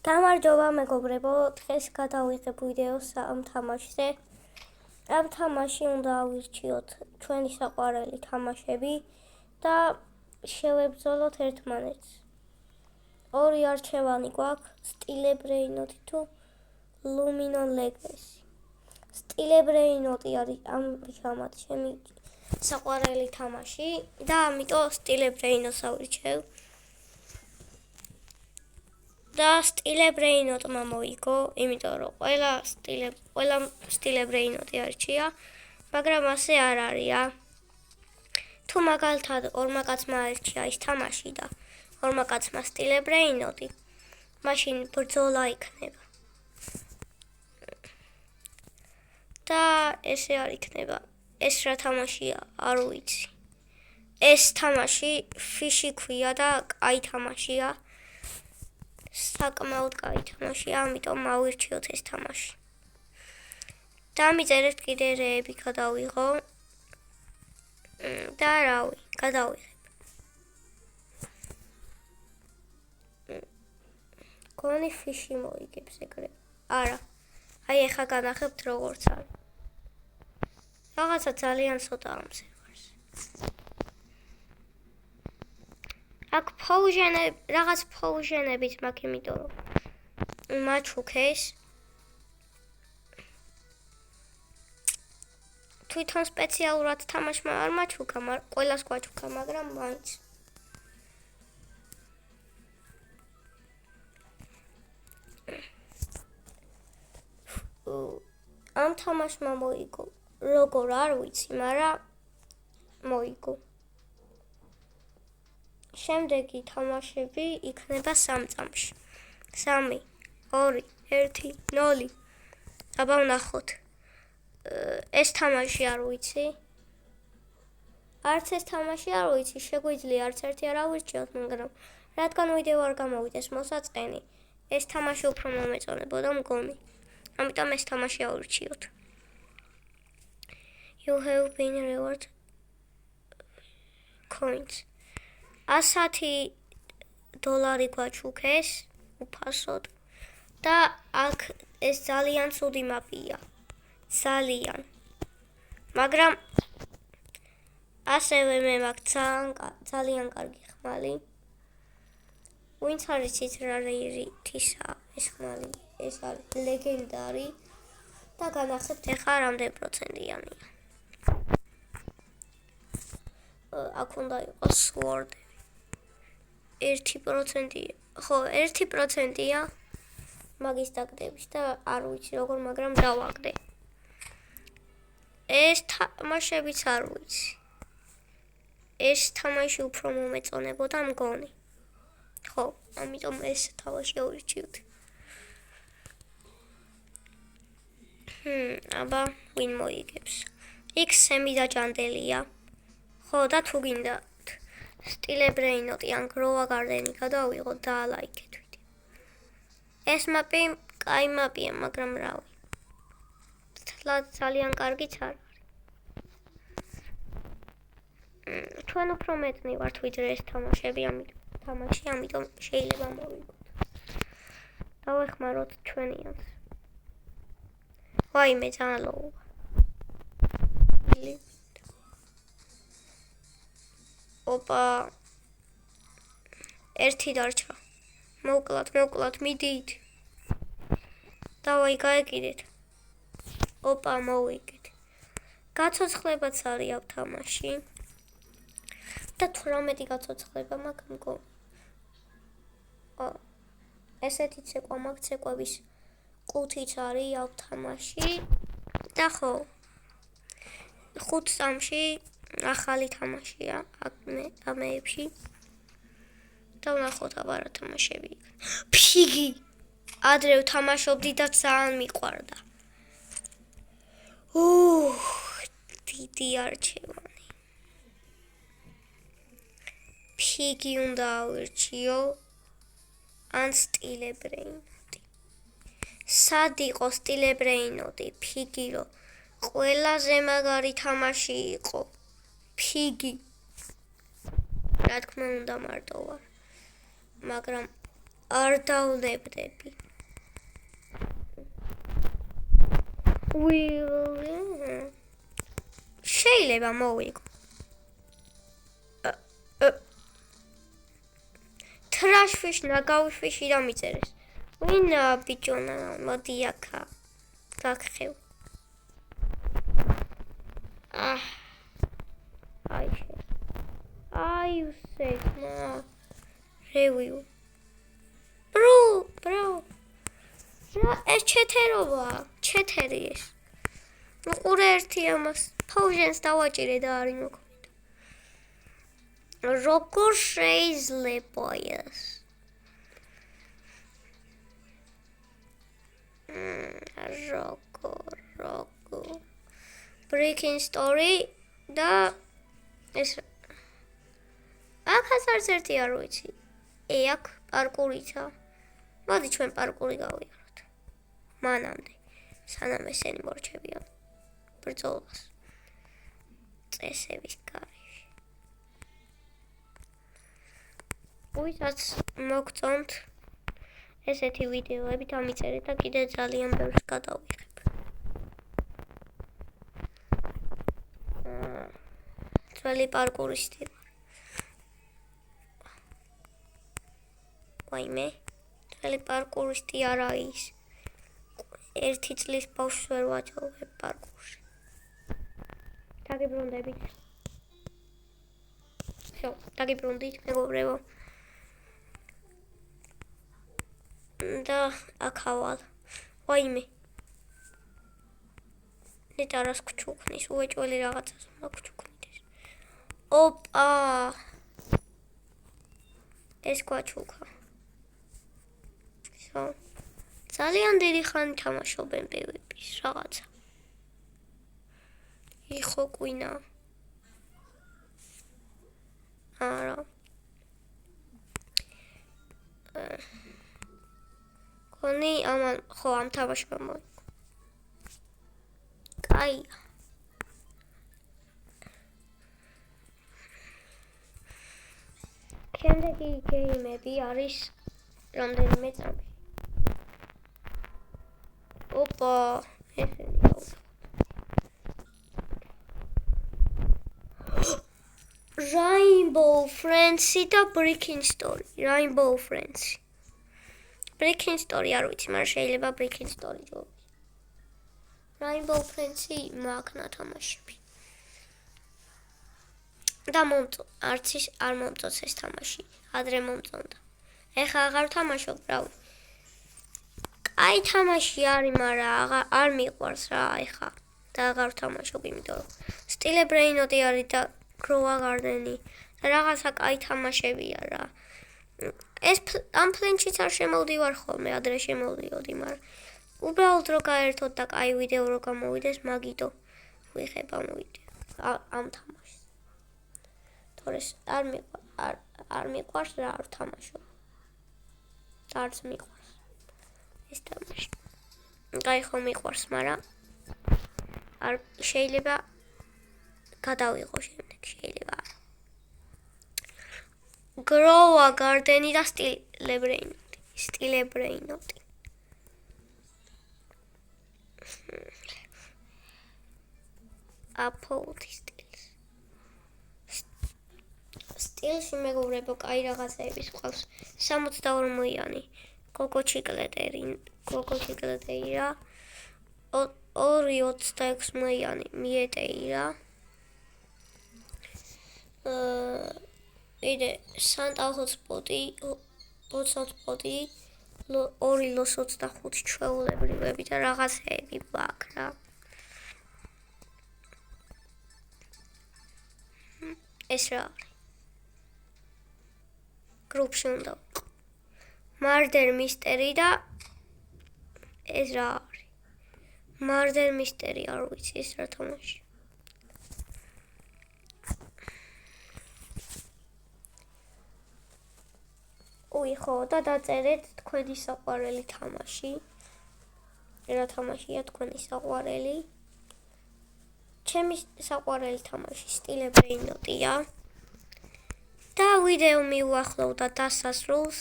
გამარჯობა მეგობრებო, დღეს გადავიღებ ვიდეოს ამ თამაშზე. ამ თამაში უნდა ავირჩიოთ ჩვენი საყვარელი თამაშები და შევებრძოლოთ ერთმანეთს. ორი არჩევანი გვაქვს, სტილებრეინოტი თუ ლუმინონ ლეგესი. სტილებრეინოტი არის ამჟამად ჩემი საყვარელი თამაში და ამიტომ სტილებრეინოტს ავირჩევ. და სტილებრეინოტმა მოიგო, იმიტომ რომ ყველა სტილებრეინოტი არჩია, მაგრამ ასე არ არია. თუ მაგალითად ორმა კაცმა არჩია ის თამაში და ორმა კაცმა სტილებრეინოტი, მაშინ ბრძოლა იქნება. და ესე არ იქნება. ეს რა თამაშია, არ ვიცი. ეს თამაში ფიში ქვია და კაი თამაშია. საკმაოდ კაი თამაშია, ამიტომ ავირჩიოთ ეს თამაში. დამიწერეთ კიდე რეები გადავიღო. და რავი, გადავიღებ. გონი ფიში მოიგებს ეგრე. არა. აი ეხა განახებთ როგორც არის. რაღაცა ძალიან ცოტა ამ სერვერს. აქ რაღაც ფოუჟენებით მაქვს, იმიტომ რომ მაჩუქეს. თვითონ სპეციალურად თამაშმა არ მაჩუქა, ყველას გვაჩუქა, მაგრამ მაინც. ამ თამაშმა მოიგო. როგორ არ ვიცი, მაგრამ მოიგო. შემდეგი თამაშები იქნება 3 წამში. 3, 2, 1, 0. აბა ვნახოთ. ეს თამაში არ ვიცი. არც ეს თამაში არ ვიცი, შეგვიძლია არც ერთი არ ავირჩიოთ, მაგრამ რადგან ვიდეო არ გამოვიდეს მოსაწყენი, ეს თამაში უფრო მომეწონებოდა მგონი. ამიტომ ეს თამაში ავირჩიოთ. You have been rewarded coins. $100 გვაჩუქეს უფასოდ და აქ ეს ძალიან ცუდი მაპია. ძალიან. მაგრამ ასევე მე მაქვს ძალიან კარგი ხმალი. ვინც არ იცით რა რეიტისა ეს ხმალი, ეს არის ლეგენდარი და განახსებთ ეხლა რამდენი პროცენტიანია. აქ უნდა იყოს sword. 1%-ია. ხო, 1%-ია მაგის დაგდების და არ ვიცი როგორ, მაგრამ დავაგდე. ეს თამაშებიც არ ვიცი. ეს თამაში უფრო მომეწონებოდა მგონი. ხო, ამიტომ ეს თამაში ავირჩიოთ. აბა ვინ მოიგებს? X-ემი და ჯანდელია. ხო, და თუ გინდა სტილებრეინოტი ან გროვა გარდენი გადავიღოთ და ალაიქეთ ვიდეო. ეს მაპი კაი მაპია, მაგრამ რავი. ძალიან კარგიც არ არის. ჩვენ უფრო მეტნი ვართ ვიდრე ეს თამაშები, ამიტომ შეიძლება მოვიგოთ. დავეხმაროთ ჩვენიანს. ვაიმე, ძალიან ლოუა. ოპა. ერთი დარჩა. მოკლათ, მიდით. დავაი, გაეკიდეთ. ოპა, მოვიგეთ. გაცოცხლებაც არის ამ თამაში. და 18 გაცოცხლება მაქვს მგონი. ესეთი ცეკვა მაქვს, ცეკვების ყუთიც არის ამ თამაში. და ხო. 5 წამში ახალი თამაშია ამეებში. და ვნახოთ აბა რა თამაშები. ფიგი! ადრე ვთამაშობდი და ძალიან მიყვარდა. დიდი არჩევანი. ფიგი უნდა ავირჩიო ან სტილებრეინოტი. სად იყო სტილებრეინოტი, ფიგი რო ყველაზე მაგარი თამაში იყო. ფიგი. რა თქმა უნდა მარტო ვარ. მაგრამ არ დავნებდები. შეიძლება მოვიგო. Trash-fish ნაგავი-fish-ი დამიწერეს. ვინა ბიჭონა, მოდი აქა. გაგხევ. Ai, you say, ma. Review. Bro. ეს ჩეთერობა, ჩეთერი ეს. უყურე ერთი ამას. ფაუჟენს დავაჭირე და არ იმოქმედა. როგორ შეიძლება ეს? როგორ. Breaking story და ეს აქაც არც ერთი არ ვიცი. აქ პარკურიცა. მოდი ჩვენ პარკური გავიაროთ. მანამდე სანამ ესენი მორჩებიან ბრძოლას. წესების გარეშე. ვისაც მოგწონთ ესეთი ვიდეოები დამიწერეთ და კიდე ძალიან ბევრს გადავიღებ. ძველი პარკურისტი ვარ. ვაიმე, ძველი პარკურისტი არა ის. 1 წლის ბავშვს ვერ ვაჯობებ პარკურში. დაგიბრუნდებით. всё, დაგიბრუნდით, მეგობრებო. და აქავალ. ვაიმე. ნეტარას ქჩუქნის, უეჭველი რაღაცას უნდა ქჩუქნიდეს. ოპა. ეს გვაჩუქა. всё. ძალიან დიდი ხანი თამაშობენ PvP-ს რაღაცა. იხო კვინა. არა. კონი ამან ხო ამ თამაშმა მოიგო. კაია. შემდეგი გეიმები არის რამდენიმე წამში. ოპა, ესენი გავუშვათ. Rainbow Friends და Breaking Story. Rainbow Friends. Breaking Story არ ვიცი, მაგრამ შეიძლება Breaking Story ჯობია. Rainbow Friends-ი მაგნა თამაშები. და არც ის არ მომწონს ეს თამაში. ადრე მომწონდა. ეხლა აღარ თამაშობ, რავი. აი თამაში არის, მაგრამ არ მიყვარს რა ეხლა. და აღარ თამაშობ, იმიტომ რომ სტილებრეინოდი არის და Grow Garden-ი. და რაღაცა კაი თამაშებია რა. ეს ამ ფლენჩიც არ შემოვდივარ ხოლმე, ადრე შემოვდიოდი, მაგრამ უბრალოდ რო გაერთოთ და კაი ვიდეო რო გამოვიდეს, მაგიტო ვიღებ ამ ვიდეო. ამ თამაშს. თორე არ მიყვარს რა არ თამაშობ. არც მიყვარს. ეს თამაში. კაი ხო მიყვარს, მაგრამ არ შეიძლება გადავიღო შემდეგ, შეიძლება. Grow Garden-ი და სტილებრეინოდი. Upload სტილს. სტილში მეგობრებო, კაი რაღაცეების ყავს. 62-იანი კოკო ჩიკლეტერი რა. 226-იანი მიეტეი რა. იდე Santa hotspot-ი 2 25 ჩვეულებრივები და რაღაცეები ვაკ რა. ეს რა არის? გრუპში უნდა Murder Mystery და ეს რა არის? Murder Mystery არ ვიცი ეს რა თამაში. ხო და დაწერეთ თქვენი საყვარელი თამაში. რა თამაშია თქვენი საყვარელი? ჩემი საყვარელი თამაში სტილებრეინოდია. და ვიდეო მივახლოვდა დასასრულს.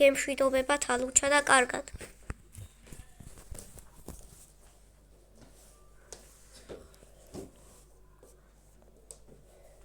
გემშვიდობებათ ალუჩა და კარგად.